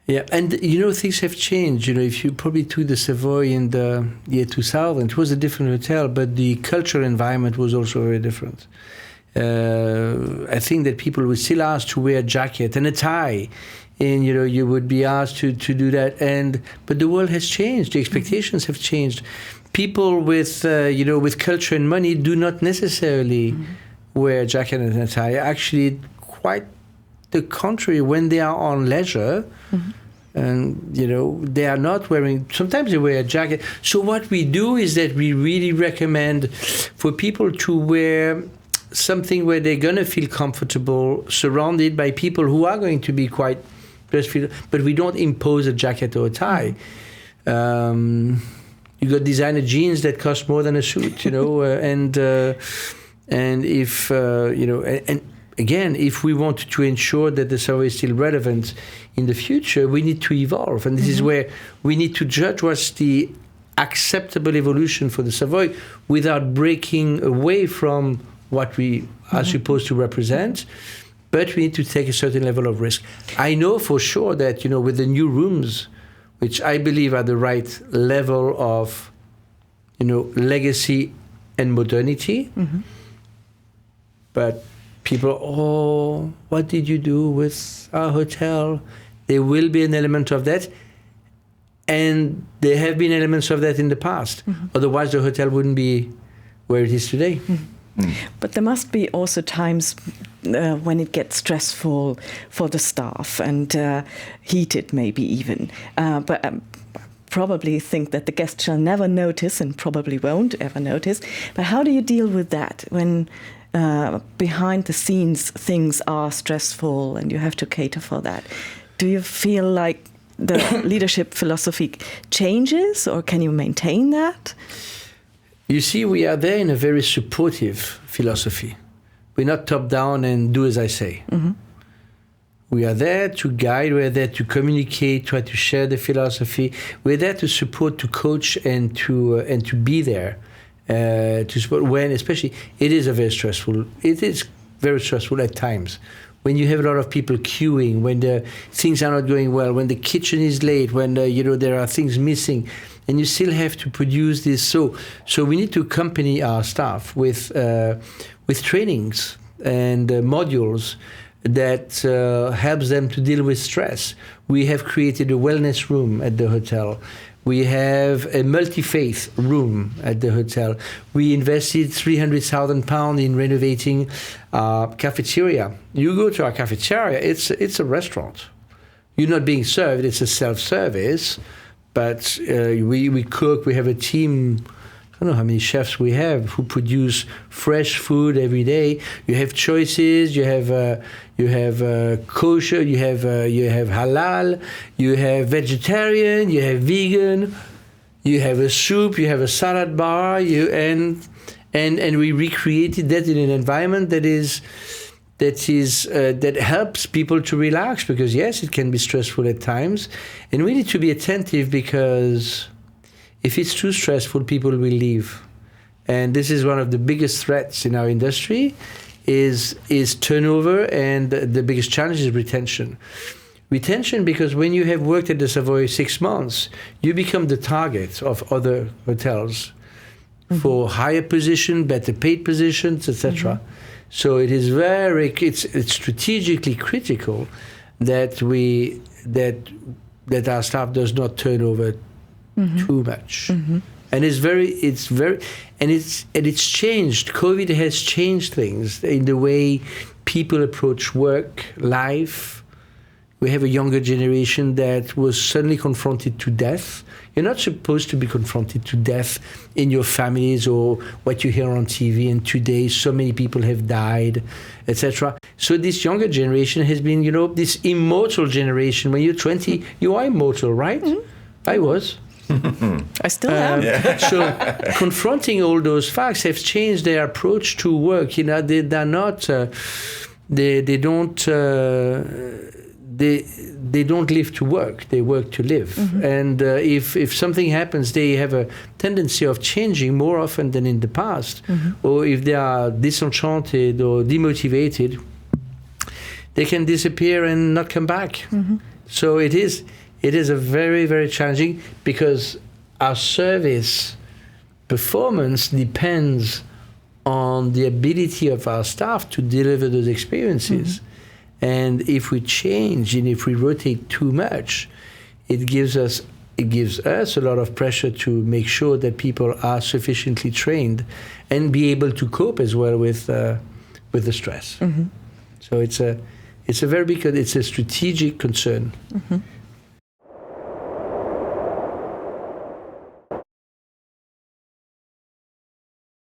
Yeah, and things have changed. If you probably took the Savoy in the year 2000, it was a different hotel, but the cultural environment was also very different. I think that people were still asked to wear a jacket and a tie, and you would be asked to do that. But the world has changed. The expectations have changed. People with culture and money do not necessarily wear a jacket and a tie. Actually, quite the contrary. When they are on leisure, and they are not wearing. Sometimes they wear a jacket. So what we do is that we really recommend for people to wear something where they're going to feel comfortable, surrounded by people who are going to be quite breastfeed, but we don't impose a jacket or a tie. You got designer jeans that cost more than a suit, and if and again, if we want to ensure that the Savoy is still relevant in the future, we need to evolve, and this is where we need to judge what's the acceptable evolution for the Savoy without breaking away from what we are supposed to represent, but we need to take a certain level of risk. I know for sure that, with the new rooms, which I believe are the right level of, legacy and modernity, but people, what did you do with our hotel? There will be an element of that, and there have been elements of that in the past. Otherwise, the hotel wouldn't be where it is today. But there must be also times when it gets stressful for the staff and heated maybe even. But I probably think that the guests shall never notice and probably won't ever notice. But how do you deal with that when behind the scenes things are stressful and you have to cater for that? Do you feel like the leadership philosophy changes, or can you maintain that? You see, we are there in a very supportive philosophy. We're not top down and do as I say. We are there to guide, we're there to communicate, try to share the philosophy. We're there to support, to coach, and to be there to support when, especially, it is very stressful at times. When you have a lot of people queuing, when the things are not going well, when the kitchen is late, when there are things missing, and you still have to produce this. So we need to accompany our staff with trainings and modules that helps them to deal with stress. We have created a wellness room at the hotel. We have a multi-faith room at the hotel. We invested £300,000 in renovating our cafeteria. You go to our cafeteria, it's a restaurant. You're not being served, it's a self-service, but we cook, we have a team. I don't know how many chefs we have who produce fresh food every day. You have choices. You have kosher. You have halal. You have vegetarian. You have vegan. You have a soup. You have a salad bar. And we recreated that in an environment that helps people to relax, because yes, it can be stressful at times, and we need to be attentive, because if it's too stressful, people will leave. And this is one of the biggest threats in our industry is turnover, and the biggest challenge is retention. Retention, because when you have worked at the Savoy 6 months, you become the target of other hotels for higher position, better paid positions, etc. So it is it's strategically critical that our staff does not turn over too much. And it's changed. COVID has changed things in the way people approach work, life. We have a younger generation that was suddenly confronted to death. You're not supposed to be confronted to death in your families or what you hear on TV. And today, so many people have died, etc. So this younger generation has been, this immortal generation. When you're 20, you are immortal, right? I was. I still am. So confronting all those facts have changed their approach to work. They're not. They don't live to work. They work to live. And if something happens, they have a tendency of changing more often than in the past. Or if they are disenchanted or demotivated, they can disappear and not come back. So it is a very, very challenging, because our service performance depends on the ability of our staff to deliver those experiences. And if we change and if we rotate too much, it gives us a lot of pressure to make sure that people are sufficiently trained and be able to cope as well with the stress. So it's a very big, it's a strategic concern.